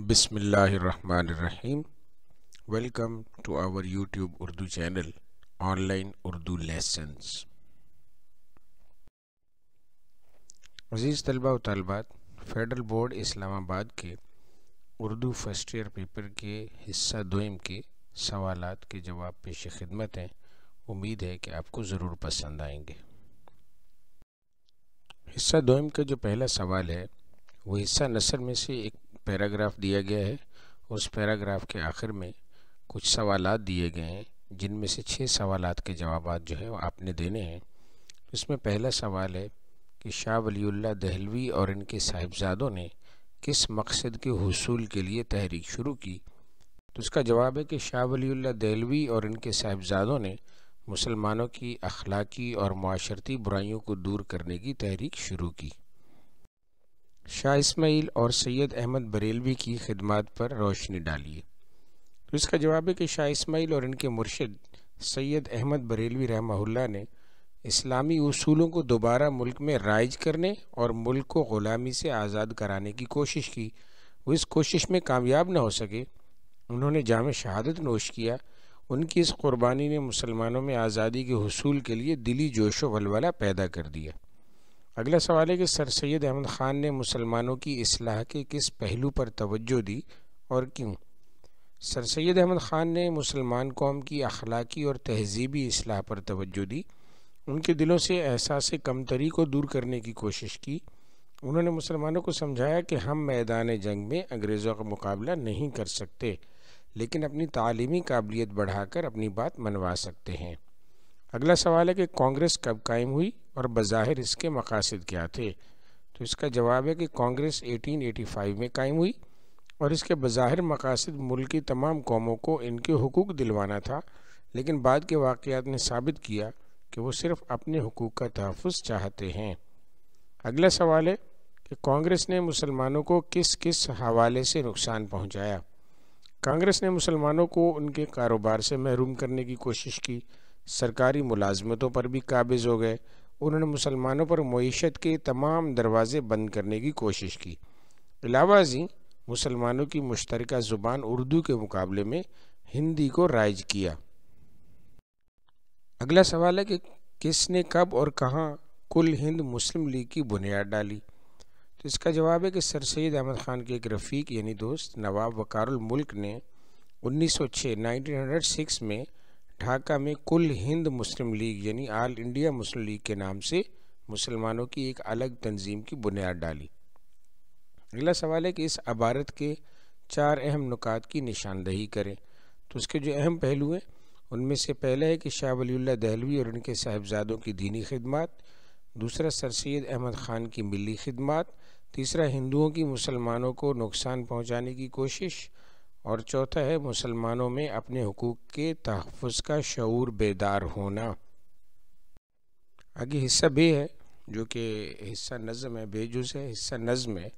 بسم اللہ الرحمن الرحیم۔ Welcome to our YouTube Urdu channel online Urdu lessons. عزیز طلبہ و طالبات، فیڈرل بورڈ اسلام آباد کے اردو فرسٹ ایئر پیپر کے حصہ دوئم کے سوالات کے جواب پیش خدمت ہیں۔ امید ہے کہ آپ کو ضرور پسند آئیں گے۔ حصہ دوئم کا جو پہلا سوال ہے وہ حصہ نثر میں سے ایک پیراگراف دیا گیا ہے۔ اس پیراگراف کے آخر میں کچھ سوالات دیے گئے ہیں، جن میں سے 6 سوالات کے جوابات جو ہے وہ آپ نے دینے ہیں۔ اس میں پہلا سوال ہے کہ شاہ ولی اللہ دہلوی اور ان کے صاحبزادوں نے کس مقصد کے حصول کے لیے تحریک شروع کی؟ تو اس کا جواب ہے کہ شاہ ولی اللہ دہلوی اور ان کے صاحبزادوں نے مسلمانوں کی اخلاقی اور معاشرتی برائیوں کو دور کرنے کی تحریک شروع کی۔ شاہ اسماعیل اور سید احمد بریلوی کی خدمات پر روشنی ڈالیے۔ تو اس کا جواب ہے کہ شاہ اسماعیل اور ان کے مرشد سید احمد بریلوی رحمہ اللہ نے اسلامی اصولوں کو دوبارہ ملک میں رائج کرنے اور ملک کو غلامی سے آزاد کرانے کی کوشش کی۔ وہ اس کوشش میں کامیاب نہ ہو سکے۔ انہوں نے جام شہادت نوش کیا۔ ان کی اس قربانی نے مسلمانوں میں آزادی کے حصول کے لیے دلی جوش و ولولہ پیدا کر دیا۔ اگلا سوال ہے کہ سر سید احمد خان نے مسلمانوں کی اصلاح کے کس پہلو پر توجہ دی اور کیوں؟ سر سید احمد خان نے مسلمان قوم کی اخلاقی اور تہذیبی اصلاح پر توجہ دی۔ ان کے دلوں سے احساس کمتری کو دور کرنے کی کوشش کی۔ انہوں نے مسلمانوں کو سمجھایا کہ ہم میدان جنگ میں انگریزوں کا مقابلہ نہیں کر سکتے، لیکن اپنی تعلیمی قابلیت بڑھا کر اپنی بات منوا سکتے ہیں۔ اگلا سوال ہے کہ کانگریس کب قائم ہوئی اور بظاہر اس کے مقاصد کیا تھے؟ تو اس کا جواب ہے کہ کانگریس 1885 میں قائم ہوئی اور اس کے بظاہر مقاصد ملک کی تمام قوموں کو ان کے حقوق دلوانا تھا، لیکن بعد کے واقعات نے ثابت کیا کہ وہ صرف اپنے حقوق کا تحفظ چاہتے ہیں۔ اگلا سوال ہے کہ کانگریس نے مسلمانوں کو کس کس حوالے سے نقصان پہنچایا؟ کانگریس نے مسلمانوں کو ان کے کاروبار سے محروم کرنے کی کوشش کی، سرکاری ملازمتوں پر بھی قابض ہو گئے۔ انہوں نے مسلمانوں پر معیشت کے تمام دروازے بند کرنے کی کوشش کی۔ علاوہ ازیں مسلمانوں کی مشترکہ زبان اردو کے مقابلے میں ہندی کو رائج کیا۔ اگلا سوال ہے کہ کس نے کب اور کہاں کل ہند مسلم لیگ کی بنیاد ڈالی؟ تو اس کا جواب ہے کہ سر سید احمد خان کے ایک رفیق یعنی دوست نواب وقار الملک نے 1906 میں ڈھاکہ میں کل ہند مسلم لیگ یعنی آل انڈیا مسلم لیگ کے نام سے مسلمانوں کی ایک الگ تنظیم کی بنیاد ڈالی۔ اگلا سوال ہے کہ اس عبارت کے 4 اہم نکات کی نشاندہی کریں۔ تو اس کے جو اہم پہلو ہیں ان میں سے پہلا ہے کہ شاہ ولی اللہ دہلوی اور ان کے صاحبزادوں کی دینی خدمات، دوسرا سر سید احمد خان کی ملی خدمات، تیسرا ہندوؤں کی مسلمانوں کو نقصان پہنچانے کی کوشش، اور چوتھا ہے مسلمانوں میں اپنے حقوق کے تحفظ کا شعور بیدار ہونا۔ آگے حصہ بے ہے جو کہ حصہ نظم ہے، بے جز ہے، حصہ نظم ہے۔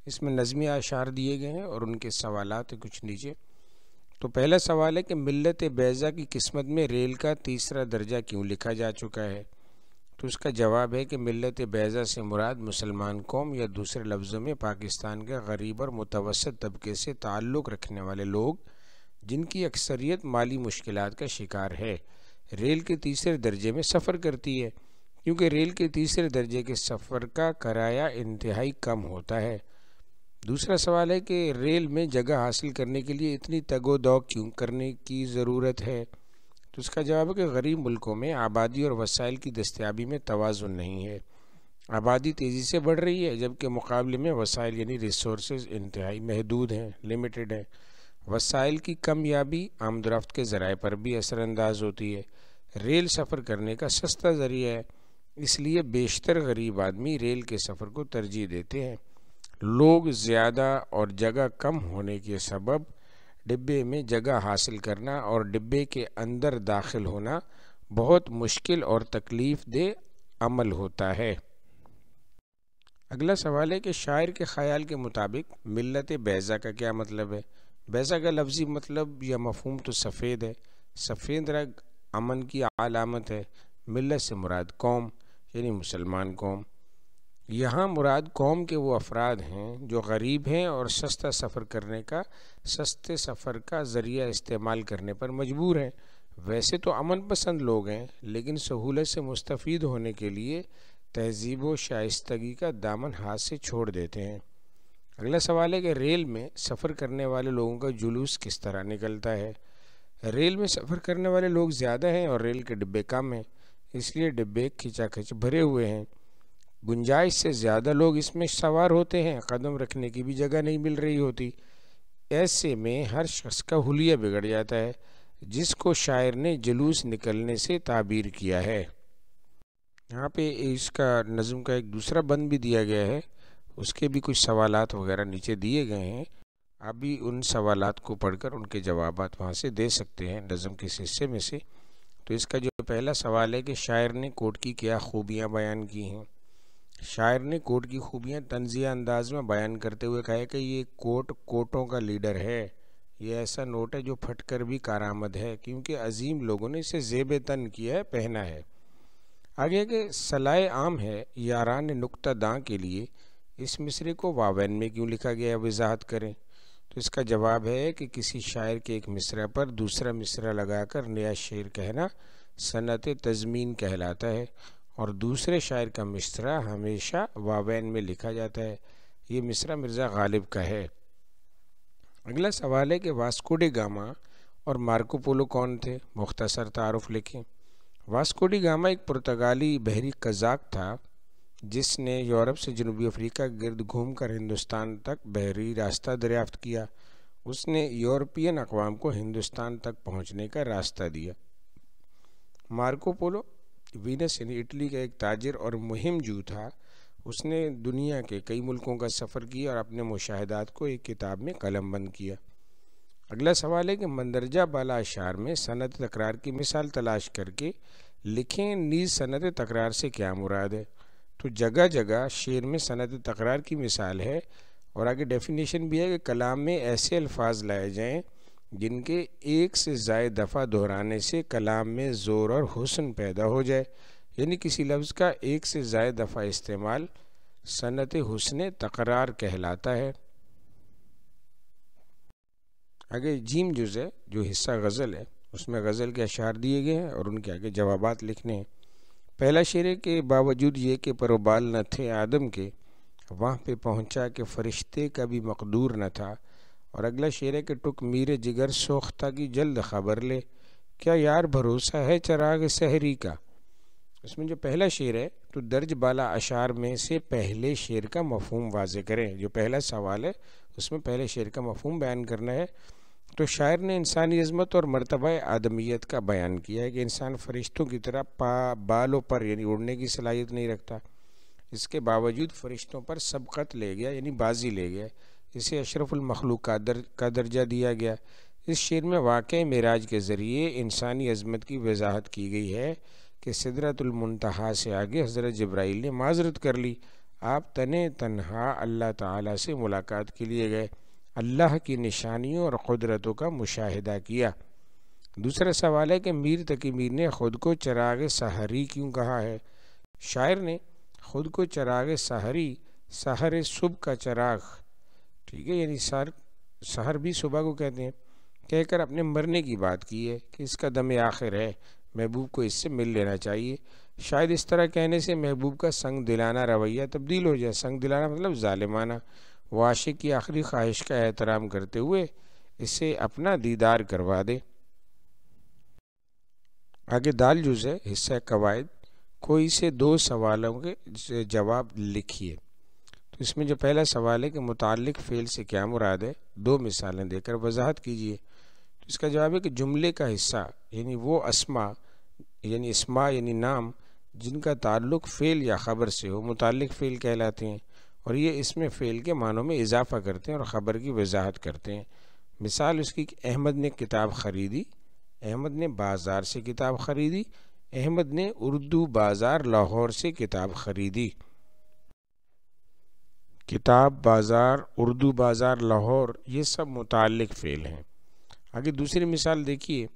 اس میں نظمی اشعار دیے گئے ہیں اور ان کے سوالات ہیں کچھ نیچے۔ تو پہلا سوال ہے کہ ملت بیضا کی قسمت میں ریل کا تیسرا درجہ کیوں لکھا جا چکا ہے؟ تو اس کا جواب ہے کہ ملت بیضا سے مراد مسلمان قوم یا دوسرے لفظوں میں پاکستان کے غریب اور متوسط طبقے سے تعلق رکھنے والے لوگ جن کی اکثریت مالی مشکلات کا شکار ہے، ریل کے تیسرے درجے میں سفر کرتی ہے، کیونکہ ریل کے تیسرے درجے کے سفر کا کرایہ انتہائی کم ہوتا ہے۔ دوسرا سوال ہے کہ ریل میں جگہ حاصل کرنے کے لیے اتنی تگ و دو کیوں کرنے کی ضرورت ہے؟ تو اس کا جواب ہے کہ غریب ملکوں میں آبادی اور وسائل کی دستیابی میں توازن نہیں ہے۔ آبادی تیزی سے بڑھ رہی ہے جبکہ مقابلے میں وسائل یعنی ریسورسز انتہائی محدود ہیں، لیمیٹڈ ہیں۔ وسائل کی کمیابی آمد و رفت کے ذرائع پر بھی اثر انداز ہوتی ہے۔ ریل سفر کرنے کا سستا ذریعہ ہے، اس لیے بیشتر غریب آدمی ریل کے سفر کو ترجیح دیتے ہیں۔ لوگ زیادہ اور جگہ کم ہونے کے سبب ڈبے میں جگہ حاصل کرنا اور ڈبے کے اندر داخل ہونا بہت مشکل اور تکلیف دہ عمل ہوتا ہے۔ اگلا سوال ہے کہ شاعر کے خیال کے مطابق ملت بیضا کا کیا مطلب ہے؟ بیضا کا لفظی مطلب یا مفہوم تو سفید ہے۔ سفید رنگ امن کی علامت ہے۔ ملت سے مراد قوم یعنی مسلمان قوم۔ یہاں مراد قوم کے وہ افراد ہیں جو غریب ہیں اور سستے سفر کا ذریعہ استعمال کرنے پر مجبور ہیں۔ ویسے تو امن پسند لوگ ہیں، لیکن سہولت سے مستفید ہونے کے لیے تہذیب و شائستگی کا دامن ہاتھ سے چھوڑ دیتے ہیں۔ اگلا سوال ہے کہ ریل میں سفر کرنے والے لوگوں کا جلوس کس طرح نکلتا ہے؟ ریل میں سفر کرنے والے لوگ زیادہ ہیں اور ریل کے ڈبے کم ہیں، اس لیے ڈبے کھچا کھچ بھرے ہوئے ہیں۔ گنجائش سے زیادہ لوگ اس میں سوار ہوتے ہیں، قدم رکھنے کی بھی جگہ نہیں مل رہی ہوتی۔ ایسے میں ہر شخص کا حلیہ بگڑ جاتا ہے، جس کو شاعر نے جلوس نکلنے سے تعبیر کیا ہے۔ یہاں پہ اس کا نظم کا ایک دوسرا بند بھی دیا گیا ہے، اس کے بھی کچھ سوالات وغیرہ نیچے دیے گئے ہیں۔ آپ بھی ان سوالات کو پڑھ کر ان کے جوابات وہاں سے دے سکتے ہیں نظم کے حصے میں سے۔ تو اس کا جو پہلا سوال ہے کہ شاعر نے کوٹ کی کیا خوبیاں بیان کی ہیں؟ شاعر نے کوٹ کی خوبیاں طنزیہ انداز میں بیان کرتے ہوئے کہا ہے کہ یہ کوٹ کوٹوں کا لیڈر ہے، یہ ایسا نوٹ ہے جو پھٹ کر بھی کارآمد ہے، کیونکہ عظیم لوگوں نے اسے زیب تن کیا ہے، پہنا ہے۔ آگے کہ صلاح عام ہے یاران نکتہ داں کے لیے اس مصرے کو واوین میں کیوں لکھا گیا ہے، وضاحت کریں۔ تو اس کا جواب ہے کہ کسی شاعر کے ایک مصرع پر دوسرا مصرع لگا کر نیا شعر کہنا صنعت تضمین کہلاتا ہے، اور دوسرے شاعر کا مصرع ہمیشہ واوین میں لکھا جاتا ہے۔ یہ مصرع مرزا غالب کا ہے۔ اگلا سوال ہے کہ واسکو ڈی گاما اور مارکو پولو کون تھے؟ مختصر تعارف لکھیں۔ واسکو ڈی گاما ایک پرتگالی بحری قزاق تھا جس نے یورپ سے جنوبی افریقہ گرد گھوم کر ہندوستان تک بحری راستہ دریافت کیا۔ اس نے یورپین اقوام کو ہندوستان تک پہنچنے کا راستہ دیا۔ مارکو پولو وینس یعنی اٹلی کا ایک تاجر اور مہم جو تھا، اس نے دنیا کے کئی ملکوں کا سفر کیا اور اپنے مشاہدات کو ایک کتاب میں قلم بند کیا۔ اگلا سوال ہے کہ مندرجہ بالا اشعار میں صنعت تکرار کی مثال تلاش کر کے لکھیں، نیز صنعت تکرار سے کیا مراد ہے؟ تو جگہ جگہ شعر میں صنعت تکرار کی مثال ہے، اور آگے ڈیفینیشن بھی ہے کہ کلام میں ایسے الفاظ لائے جائیں جن کے ایک سے زائد دفعہ دہرانے سے کلام میں زور اور حسن پیدا ہو جائے، یعنی کسی لفظ کا ایک سے زائد دفعہ استعمال صنعت حسن تکرار کہلاتا ہے۔ آگے جیم جز ہے جو حصہ غزل ہے، اس میں غزل کے اشعار دیے گئے ہیں اور ان کے آگے جوابات لکھنے ہیں۔ پہلا شعر ہے کہ باوجود یہ کہ پروبال نہ تھے آدم کے، وہاں پہ پہنچا کہ فرشتے کا بھی مقدور نہ تھا۔ اور اگلا شعر ہے کہ ٹک میرے جگر سوختہ کی جلد خبر لے، کیا یار بھروسہ ہے چراغ سحری کا۔ اس میں جو پہلا شعر ہے تو درج بالا اشعار میں سے پہلے شعر کا مفہوم واضح کریں۔ جو پہلا سوال ہے اس میں پہلے شعر کا مفہوم بیان کرنا ہے۔ تو شاعر نے انسانی عظمت اور مرتبہ آدمیت کا بیان کیا ہے کہ انسان فرشتوں کی طرح بالوں پر یعنی اڑنے کی صلاحیت نہیں رکھتا، اس کے باوجود فرشتوں پر سبقت لے گیا یعنی بازی لے گیا، اسے اشرف المخلوقات کا درجہ دیا گیا۔ اس شعر میں واقع معراج کے ذریعے انسانی عظمت کی وضاحت کی گئی ہے کہ سدرۃ المنتہا سے آگے حضرت جبرائیل نے معذرت کر لی، آپ تنہا اللہ تعالیٰ سے ملاقات کے لیے گئے، اللہ کی نشانیوں اور قدرتوں کا مشاہدہ کیا۔ دوسرا سوال ہے کہ میر تقی میر نے خود کو چراغ سحری کیوں کہا ہے؟ شاعر نے خود کو چراغ سحری، سحر صبح کا چراغ، ٹھیک ہے، یعنی سحر بھی صبح کو کہتے ہیں، کہہ کر اپنے مرنے کی بات کی ہے کہ اس کا دم آخر ہے، محبوب کو اس سے مل لینا چاہیے۔ شاید اس طرح کہنے سے محبوب کا سنگ دلانہ رویہ تبدیل ہو جائے۔ سنگ دلانہ مطلب ظالمانہ، وہ عاشق کی آخری خواہش کا احترام کرتے ہوئے اسے اپنا دیدار کروا دے۔ آگے دال جز ہے حصہ قواعد، کوئی سے دو سوالوں کے جواب لکھیے۔ تو اس میں جو پہلا سوال ہے کہ متعلق فعل سے کیا مراد ہے، دو مثالیں دے کر وضاحت کیجیے۔ تو اس کا جواب ہے کہ جملے کا حصہ یعنی وہ اسما یعنی نام جن کا تعلق فعل یا خبر سے ہو متعلق فعل کہلاتے ہیں، اور یہ اس میں فعل کے معنوں میں اضافہ کرتے ہیں اور خبر کی وضاحت کرتے ہیں۔ مثال اس کی کہ احمد نے کتاب خریدی، احمد نے بازار سے کتاب خریدی، احمد نے اردو بازار لاہور سے کتاب خریدی۔ کتاب، بازار، اردو بازار، لاہور، یہ سب متعلق فعل ہیں۔ آگے دوسری مثال دیکھیے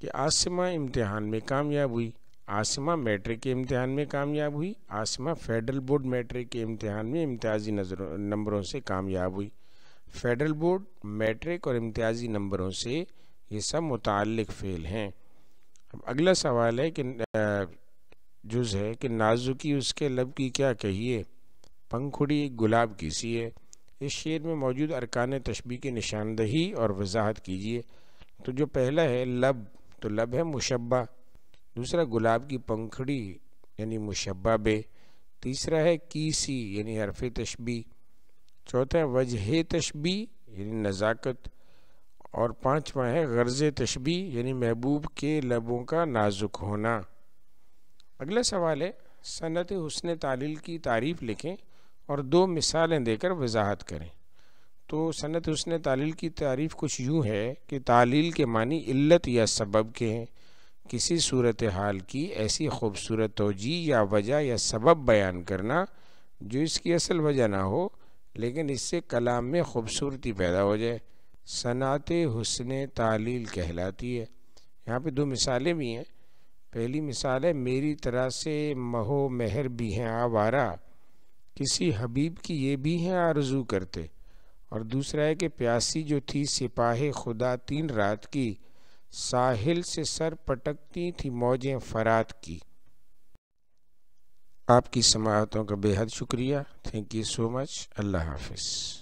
کہ عاصمہ امتحان میں کامیاب ہوئی، عاصمہ میٹرک کے امتحان میں کامیاب ہوئی، عاصمہ فیڈرل بورڈ میٹرک کے امتحان میں امتیازی نمبروں سے کامیاب ہوئی۔ فیڈرل بورڈ، میٹرک اور امتیازی نمبروں سے یہ سب متعلق فعل ہیں۔ اب اگلا سوال ہے کہ جز ہے کہ نازکی اس کے لب کی کیا کہیے، پنکھڑی گلاب کی سی ہے۔ اس شعر میں موجود ارکان تشبیہ کی نشاندہی اور وضاحت کیجیے۔ تو جو پہلا ہے لب، تو لب ہے مشبہ، دوسرا گلاب کی پنکھڑی یعنی مشبہ بے، تیسرا ہے کیسی یعنی حرف تشبیہ، چوتھا ہے وجہ تشبیہ یعنی نزاکت، اور پانچواں ہے غرض تشبیہ یعنی محبوب کے لبوں کا نازک ہونا۔ اگلا سوال ہے صنعت حسن تعلیل کی تعریف لکھیں اور دو مثالیں دے کر وضاحت کریں۔ تو صنعت حسن تعلیل کی تعریف کچھ یوں ہے کہ تعلیل کے معنی علت یا سبب کے ہیں، کسی صورتحال کی ایسی خوبصورت توجیہ یا وجہ یا سبب بیان کرنا جو اس کی اصل وجہ نہ ہو لیکن اس سے کلام میں خوبصورتی پیدا ہو جائے، صنعت حسن تعلیل کہلاتی ہے۔ یہاں پہ دو مثالیں بھی ہیں۔ پہلی مثال ہے میری طرح سے مہو مہر بھی ہیں آوارہ، کسی حبیب کی یہ بھی ہیں آرزو کرتے، اور دوسرا ہے کہ پیاسی جو تھی سپاہ خدا 3 رات کی، ساحل سے سر پٹکتی تھی موجیں فرات کی۔ آپ کی سماعتوں کا بے حد شکریہ۔ تھینک یو سو مچ۔ اللہ حافظ۔